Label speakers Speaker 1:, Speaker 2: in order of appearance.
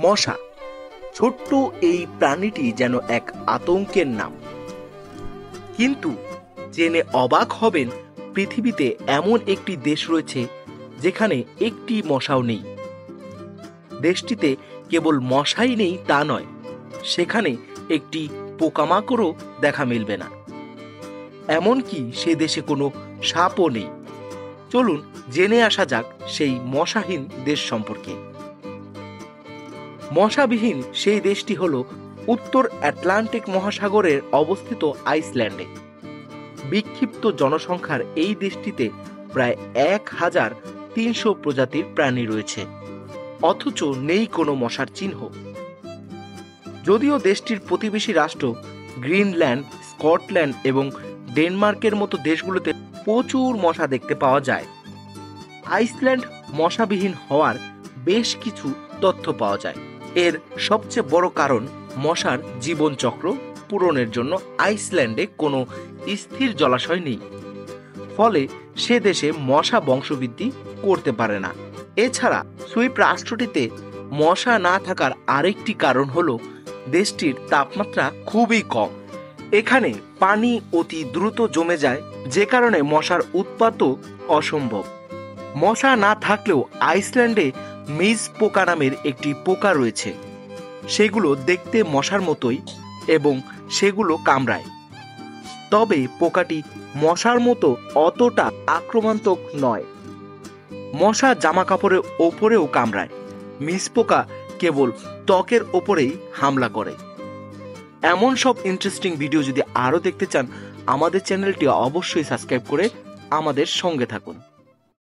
Speaker 1: মশা, ছোট্ট এই প্রাণীটি যেন এক আতঙ্কের নাম। কিন্তু জেনে অবাক হবেন, পৃথিবীতে এমন একটি দেশ রয়েছে যেখানে একটি মশাও নেই। দেশটিতে কেবল মশাই নেই তা নয়, সেখানে একটি পোকামাকড়ও দেখা মিলবে না। এমনকি সে দেশে কোনো সাপও নেই। চলুন জেনে আসা যাক সেই মশাহীন দেশ সম্পর্কে। মশাবিহীন সেই দেশটি হল উত্তর আটলান্টিক মহাসাগরের অবস্থিত আইসল্যান্ডে। বিক্ষিপ্ত জনসংখ্যার এই দেশটিতে প্রায় 1300 প্রজাতির প্রাণী রয়েছে, অথচ নেই কোনো মশার চিহ্ন। যদিও দেশটির প্রতিবেশী রাষ্ট্র গ্রিনল্যান্ড, স্কটল্যান্ড এবং ডেনমার্কের মতো দেশগুলোতে প্রচুর মশা দেখতে পাওয়া যায়, আইসল্যান্ড মশাবিহীন হওয়ার বেশ কিছু তথ্য পাওয়া যায়। এর সবচেয়ে বড় কারণ, মশার জীবনচক্র পূরণের জন্য আইসল্যান্ডে কোনো স্থির জলাশয় নেই, ফলে সে দেশে মশা বংশবৃদ্ধি করতে পারে না। এছাড়া সুইপ রাষ্ট্রটিতে মশা না থাকার আরেকটি কারণ হলো দেশটির তাপমাত্রা খুবই কম। এখানে পানি অতি দ্রুত জমে যায়, যে কারণে মশার উৎপাতও অসম্ভব। মশা না থাকলেও আইসল্যান্ডে মিজ পোকা নামের একটি পোকা রয়েছে। সেগুলো দেখতে মশার মতোই এবং সেগুলো কামড়ায়, তবে পোকাটি মশার মতো অতটা আক্রমণাত্মক নয়। মশা জামা কাপড়ের ওপরেও কামড়ায়, মিজ পোকা কেবল ত্বকের ওপরেই হামলা করে। এমন সব ইন্টারেস্টিং ভিডিও যদি আরও দেখতে চান, আমাদের চ্যানেলটি অবশ্যই সাবস্ক্রাইব করে আমাদের সঙ্গে থাকুন।